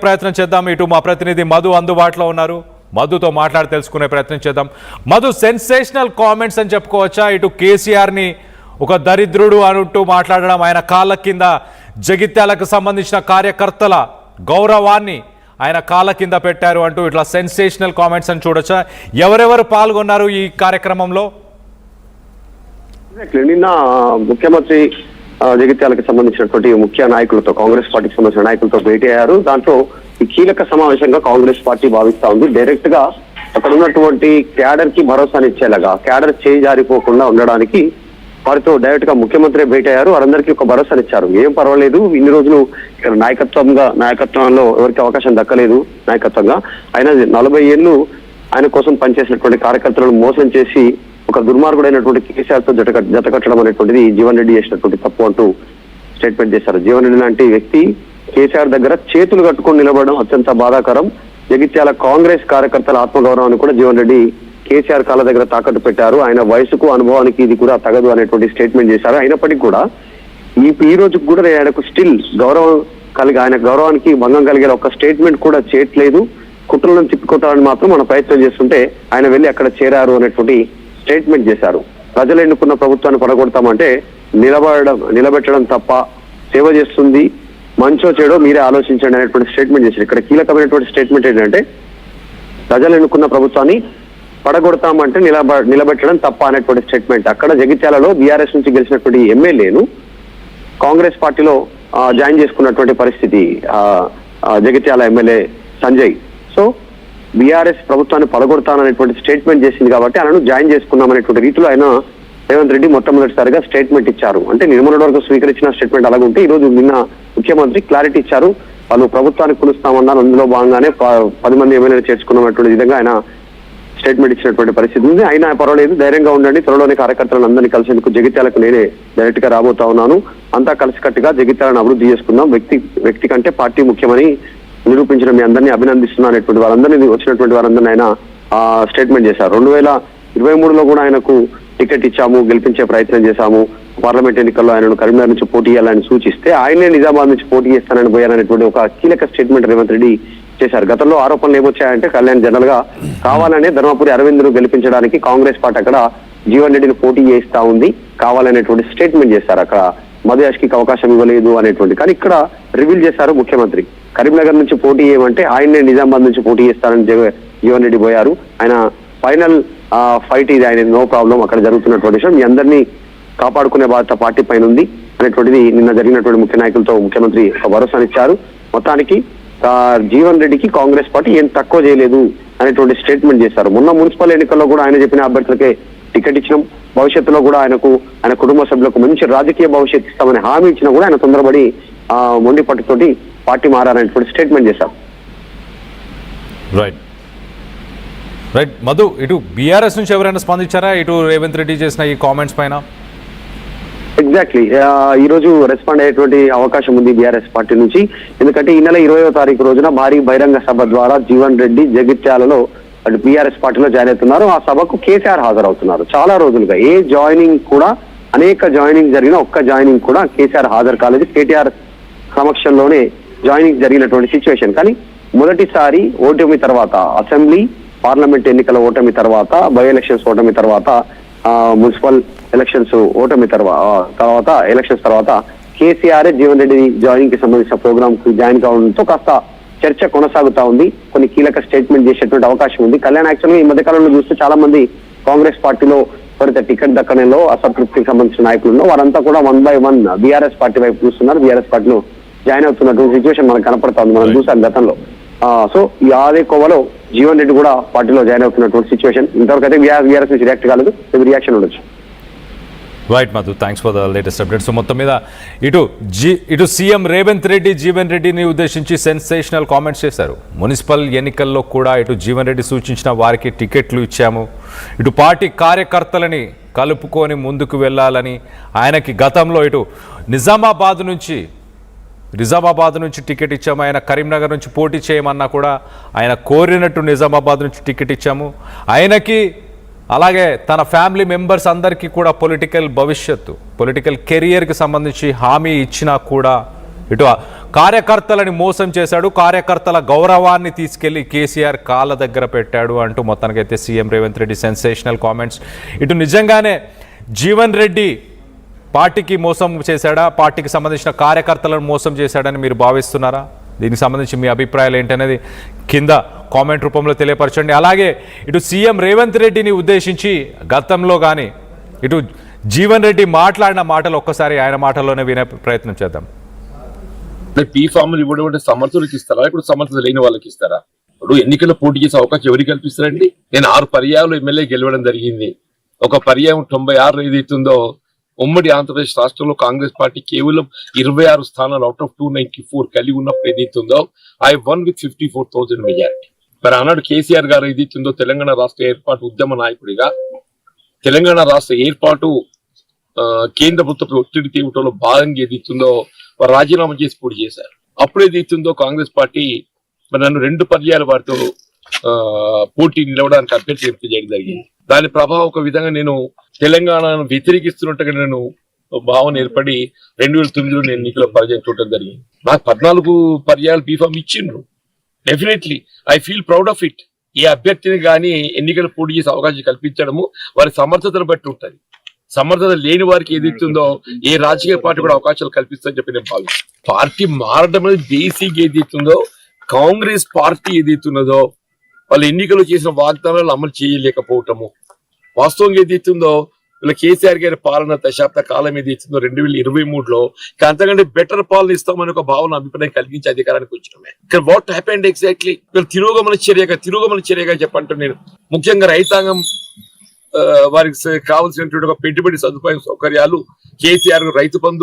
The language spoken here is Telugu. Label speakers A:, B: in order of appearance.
A: ప్రయత్నం చేద్దాం. ఇటు మా ప్రతినిధి మధు అందుబాటులో ఉన్నారు. మధుతో మాట్లాడి తెలుసుకునే ప్రయత్నం చేద్దాం. మధు, సెన్సేషనల్ కామెంట్స్ అని చెప్పుకోవచ్చా? ఇటు కేసీఆర్ని ఒక దరిద్రుడు అంటూ మాట్లాడడం, ఆయన కాళ్ళ కింద జగిత్యాలకు సంబంధించిన కార్యకర్తల గౌరవాన్ని ఆయన కాళ్ళ కింద పెట్టారు అంటూ ఇట్లా సెన్సేషనల్ కామెంట్స్ అని చూడొచ్చా? ఎవరెవరు పాల్గొన్నారు ఈ కార్యక్రమంలో?
B: నిన్న ముఖ్యమంత్రి జగిత్యాలకు సంబంధించినటువంటి ముఖ్య నాయకులతో, కాంగ్రెస్ పార్టీకి సంబంధించిన నాయకులతో భేటీ అయ్యారు. దాంట్లో ఈ కీలక సమావేశంగా కాంగ్రెస్ పార్టీ భావిస్తా ఉంది. డైరెక్ట్ గా అక్కడ ఉన్నటువంటి క్యాడర్ కి భరోసానిచ్చేలాగా, క్యాడర్ చేయి జారిపోకుండా ఉండడానికి వారితో డైరెక్ట్ గా ముఖ్యమంత్రి భేటీ అయ్యారు. వారందరికీ ఒక భరోసానిచ్చారు. ఏం పర్వాలేదు, ఇన్ని రోజులు ఇక్కడ నాయకత్వంలో ఎవరికి అవకాశం దక్కలేదు నాయకత్వంగా. ఆయన 40 ఏళ్ళు ఆయన కోసం పనిచేసినటువంటి కార్యకర్తలను మోసం చేసి ఒక దుర్మార్గుడైనటువంటి కేసీఆర్ తో జతకట్టడం అనేటువంటిది జీవన్ రెడ్డి చేసినటువంటి తప్పు అంటూ స్టేట్మెంట్ చేశారు. జీవన్ రెడ్డి లాంటి వ్యక్తి కేసీఆర్ దగ్గర చేతులు కట్టుకొని నిలబడడం అత్యంత బాధాకరం. జగిత్యాల కాంగ్రెస్ కార్యకర్తల ఆత్మగౌరవాన్ని కూడా జీవన్ రెడ్డి కేసీఆర్ కాళ్ళ దగ్గర తాకట్టు పెట్టారు. ఆయన వయసుకు, అనుభవానికి ఇది కూడా తగదు అనేటువంటి స్టేట్మెంట్ చేశారు. అయినప్పటికీ కూడా ఈ రోజుకు కూడా ఆయనకు స్టిల్ గౌరవం ఆయన గౌరవానికి భంగం కలిగేలా ఒక స్టేట్మెంట్ కూడా చేయట్లేదు. కుట్రలను తిప్పికొట్టాలని మాత్రం మనం ప్రయత్నం చేస్తుంటే ఆయన వెళ్ళి అక్కడ చేరారు అనేటువంటి స్టేట్మెంట్ చేశారు. ప్రజలు ఎన్నుకున్న ప్రభుత్వాన్ని పడగొడతామంటే నిలబెట్టడం తప్ప, సేవ చేస్తుంది, మంచో చెడో మీరే ఆలోచించండి అనేటువంటి స్టేట్మెంట్ చేశారు. ఇక్కడ కీలకమైనటువంటి స్టేట్మెంట్ ఏంటంటే, ప్రజలు ఎన్నుకున్న ప్రభుత్వాన్ని పడగొడతామంటే నిలబెట్టడం తప్ప అనేటువంటి స్టేట్మెంట్. అక్కడ జగిత్యాలలో బీఆర్ఎస్ నుంచి గెలిచినటువంటి ఎమ్మెల్యేను కాంగ్రెస్ పార్టీలో జాయిన్ చేసుకున్నటువంటి పరిస్థితి Jagtial MLA Sanjay. So BRS ప్రభుత్వాన్ని పడగొడతాననేటువంటి స్టేట్మెంట్ చేసింది కాబట్టి ఆయనను జాయిన్ చేసుకున్నామనేటువంటి రీతిలో ఆయన రేవంత్ రెడ్డి మొట్టమొదటిసారిగా స్టేట్మెంట్ ఇచ్చారు. అంటే నిర్మల వరకు స్వీకరించిన స్టేట్మెంట్ అలాగుంటే ఈ రోజు నిన్న ముఖ్యమంత్రి క్లారిటీ ఇచ్చారు. వాళ్ళు ప్రభుత్వానికి కొలుస్తామన్నారు. అందులో భాగంగానే 10 మంది ఎమ్మెల్యేలు చేర్చుకున్నటువంటి విధంగా ఆయన స్టేట్మెంట్ ఇచ్చినటువంటి పరిస్థితి ఉంది. అయినా పర్వాలేదు, ధైర్యంగా ఉండండి, త్వరలోనే కార్యకర్తలను అందరినీ కలిసేందుకు జగిత్యాలకు నేనే డైరెక్ట్ గా రాబోతా ఉన్నాను. అంతా కలిసికట్టుగా జగిత్యాలను అభివృద్ధి చేసుకుందాం, వ్యక్తి కంటే పార్టీ ముఖ్యమని నిరూపించిన మీ అందరినీ అభినందిస్తున్నా అనేటువంటి వారందరినీ, వచ్చినటువంటి వారందరినీ ఆయన స్టేట్మెంట్ చేశారు. 2023లో కూడా ఆయనకు టికెట్ ఇచ్చాము, గెలిపించే ప్రయత్నం చేశాము. పార్లమెంట్ ఎన్నికల్లో ఆయనను కరీంనగర్ నుంచి పోటీ చేయాలని సూచిస్తే ఆయనే నిజామాబాద్ నుంచి పోటీ చేస్తానని పోయారనేటువంటి ఒక కీలక స్టేట్మెంట్ రేవంత్ రెడ్డి చేశారు. గతంలో ఆరోపణలు ఏమొచ్చాయంటే, కళ్యాణ్ జనరల్ గా కావాలనే ధర్మపురి అరవింద్ ను గెలిపించడానికి కాంగ్రెస్ పార్టీ అక్కడ జీవన్ రెడ్డిని పోటీ చేయిస్తా ఉంది, కావాలనేటువంటి స్టేట్మెంట్ చేశారు. అక్కడ మధు యాష్కి అవకాశం ఇవ్వలేదు అనేటువంటి. కానీ ఇక్కడ రివీల్ చేశారు ముఖ్యమంత్రి, కరీంనగర్ నుంచి పోటీ చేయమంటే ఆయన్నే నిజామాబాద్ నుంచి పోటీ చేస్తారని జీవన్ రెడ్డి పోయారు. ఆయన ఫైనల్ ఫైట్ ఇది, ఆయన నో ప్రాబ్లం అక్కడ జరుగుతున్నటువంటి విషయం, మీ అందరినీ కాపాడుకునే బాధ్యత పార్టీ పైన ఉంది అనేటువంటిది నిన్న జరిగినటువంటి ముఖ్య నాయకులతో ముఖ్యమంత్రి ఒక భరోసానిచ్చారు. మొత్తానికి జీవన్ రెడ్డికి కాంగ్రెస్ పార్టీ ఏం తక్కువ చేయలేదు అనేటువంటి స్టేట్మెంట్ చేశారు. మొన్న మున్సిపల్ ఎన్నికల్లో కూడా ఆయన చెప్పిన అభ్యర్థులకే టికెట్ ఇచ్చినాం, భవిష్యత్తులో కూడా ఆయనకు, ఆయన కుటుంబ సభ్యులకు మంచి రాజకీయ భవిష్యత్తు ఇస్తామని హామీ ఇచ్చినా కూడా ఆయన తొందరపడి మొండి పట్టుతోటి పార్టీ మారారనేటువంటి స్టేట్మెంట్ చేశారు.
A: రైట్ మధు, ఇటు బీఆర్ఎస్ నుంచి ఎవరైనా స్పందించారా ఇటు రేవంత్ రెడ్డి చేసిన ఈ కామెంట్స్ పైన?
B: ఎగ్జాక్ట్లీ, ఈ రోజు రెస్పాండ్ అయ్యేటువంటి అవకాశం ఉంది బీఆర్ఎస్ పార్టీ నుంచి. ఎందుకంటే ఈ నెల 20వ తారీఖు రోజున భారీ బహిరంగ సభ ద్వారా జీవన్ రెడ్డి జగిత్యాలలో అటు బీఆర్ఎస్ పార్టీలో జాయిన్ అవుతున్నారు. ఆ సభకు కేసీఆర్ హాజరవుతున్నారు. చాలా రోజులుగా ఏ జాయినింగ్ కూడా, అనేక జాయినింగ్ జరిగిన ఒక్క జాయినింగ్ కూడా కేసీఆర్ హాజరు కాలేదు. కేటీఆర్ సమక్షంలోనే జాయినింగ్ జరిగినటువంటి సిచ్యువేషన్. కానీ మొదటిసారి ఓటమి తర్వాత, అసెంబ్లీ పార్లమెంట్ ఎన్నికల ఓటమి తర్వాత, బై ఎలక్షన్స్ ఓటమి తర్వాత, మున్సిపల్ ఎలక్షన్స్ ఓటమి తర్వాత ఎలక్షన్స్ తర్వాత కేసీఆర్ జీవన్ రెడ్డి జాయినింగ్ కి సంబంధించిన ప్రోగ్రామ్ కు జాయిన్ కావడంతో కాస్త చర్చ కొనసాగుతా ఉంది. కొన్ని కీలక స్టేట్మెంట్ చేసేటువంటి అవకాశం ఉంది. కళ్యాణ్ యాక్చువల్గా ఈ మధ్యకాలంలో చూస్తే చాలా మంది కాంగ్రెస్ పార్టీలో ఎవరైతే టికెట్ దక్కడంలో అసంతృప్తికి సంబంధించిన నాయకులు వారంతా కూడా 1 by 1 బీఆర్ఎస్ పార్టీ వైపు చూస్తున్నారు. బీఆర్ఎస్ పార్టీలో జాయిన్ అవుతున్నటువంటి సిచ్యువేషన్ మనకు కనపడతా ఉంది, మనం చూసాం గతంలో. సో ఈ అదే కోవలో జీవన్ రెడ్డి కూడా పార్టీలో జాయిన్ అవుతున్నటువంటి సిచ్యువేషన్. ఇంతవరకు అయితే బీఆర్ఎస్ నుంచి రియాక్ట్ కాలేదు, రియాక్షన్ ఉండొచ్చు.
A: Right Madhu, thanks for the latest updates. మొత్తం మీద ఇటు సీఎం రేవంత్ రెడ్డి జీవన్ రెడ్డిని ఉద్దేశించి సెన్సేషనల్ కామెంట్స్ చేశారు. మున్సిపల్ ఎన్నికల్లో కూడా ఇటు జీవన్ రెడ్డి సూచించిన వారికి టికెట్లు ఇచ్చాము, ఇటు పార్టీ కార్యకర్తలని కలుపుకొని ముందుకు వెళ్ళాలని ఆయనకి గతంలో ఇటు నిజామాబాద్ నుంచి టికెట్ ఇచ్చాము, ఆయన కరీంనగర్ నుంచి పోటీ చేయమన్నా కూడా ఆయన కోరినట్టు నిజామాబాద్ నుంచి టికెట్ ఇచ్చాము, ఆయనకి అలాగే తన ఫ్యామిలీ మెంబర్స్ అందరికీ కూడా పొలిటికల్ కెరియర్కి సంబంధించి హామీ ఇచ్చినా కూడా ఇటు కార్యకర్తలని మోసం చేశాడు, కార్యకర్తల గౌరవాన్ని తీసుకెళ్లి కేసీఆర్ కాళ్ళ దగ్గర పెట్టాడు అంటూ మొత్తానికైతే CM Revanth Reddy sensational comments. ఇటు నిజంగానే జీవన్ రెడ్డి పార్టీకి మోసం చేశాడా, పార్టీకి సంబంధించిన కార్యకర్తలను మోసం చేశాడని మీరు భావిస్తున్నారా? దీనికి సంబంధించి మీ అభిప్రాయాలు ఏంటనేది కింద కామెంట్ రూపంలో తెలియపరచండి. అలాగే ఇటు సీఎం రేవంత్ రెడ్డిని ఉద్దేశించి గతంలో కానీ ఇటు జీవన్ రెడ్డి మాట్లాడిన మాటలు ఒక్కసారి ఆయన మాటల్లోనే వినే ప్రయత్నం చేద్దాం.
C: పీ ఫామ్లు ఇవ్వడం అంటే సమర్థులకు ఇస్తారా, ఇప్పుడు సమర్థత లేని వాళ్ళకి ఇస్తారా? ఇప్పుడు ఎన్నికల్లో పోటీ చేసే అవకాశం ఎవరికి కల్పిస్తారండి? నేను 6 పర్యాయాలు ఎమ్మెల్యే గెలవడం జరిగింది. ఒక పర్యాయం 96 ఏదైతుందో ఉమ్మడి ఆంధ్రప్రదేశ్ రాష్ట్రంలో కాంగ్రెస్ పార్టీ కేవలం 26 స్థానాలు అవుట్ ఆఫ్ 294 కలిగి ఉన్నప్పుడు ఏదైతుందో ఐ వన్ విత్ 54,000 మెజారిటీ. మరి ఆనాడు కేసీఆర్ గారు ఏదైతుందో తెలంగాణ రాష్ట్ర ఏర్పాటు ఉద్యమ నాయకుడిగా తెలంగాణ రాష్ట్ర ఏర్పాటు కేంద్ర ప్రభుత్వ ఒత్తిడి తీవ్రటంలో భాగంగా ఏదైతుందో వారు రాజీనామా చేసి పోటీ చేశారు. అప్పుడు ఏదైతుందో కాంగ్రెస్ పార్టీ మరి నన్ను 2 పర్యాయాలు వారితో పోటీ నిలవడానికి అభ్యర్థి ఎంపిక చేయడం జరిగింది. దాని ప్రభావం ఒక విధంగా నేను తెలంగాణను వ్యతిరేకిస్తున్నట్టుగా నేను భావన ఏర్పడి 2009లో నేను ఎన్నికల పరాజయం చూడటం జరిగింది. నాకు 14 పర్యాయాలు బీఫామ్ ఇచ్చిండ్రు. Definitely I feel proud of it. ఏ అభ్యర్థిని కానీ ఎన్నికలు పోటీ చేసే అవకాశం కల్పించడము వారి సమర్థతను బట్టి ఉంటుంది. సమర్థత లేని వారికి ఏదైతుందో ఏ రాజకీయ పార్టీ కూడా అవకాశాలు కల్పిస్తుందని చెప్పి నేను భావిస్తాను. పార్టీ మారడం అనేది బేసిక్ ఏదైతుందో కాంగ్రెస్ పార్టీ ఏదైతున్నదో వాళ్ళు ఎన్నికలు చేసిన వాగ్దానాలు అమలు చేయలేకపోవటము, వాస్తవంగా ఏదైతుందో వీళ్ళ కేసీఆర్ గారి పాలన దశాబ్ద కాలం ఏదైతుందో 2023లో అంతకంటే బెటర్ పాలన ఇస్తామని ఒక భావన అభిప్రాయం కలిగించి అధికారానికి వచ్చినామే. ఇక్కడ వాట్ హ్యాపెండ్ ఎగ్జాక్ట్లీ వీళ్ళు తిరోగమన చర్యగా చెప్పంటే నేను ముఖ్యంగా రైతాంగం వారికి కావాల్సినటువంటి ఒక పెట్టుబడి సదుపాయం సౌకర్యాలు కేసీఆర్ రైతు బంధు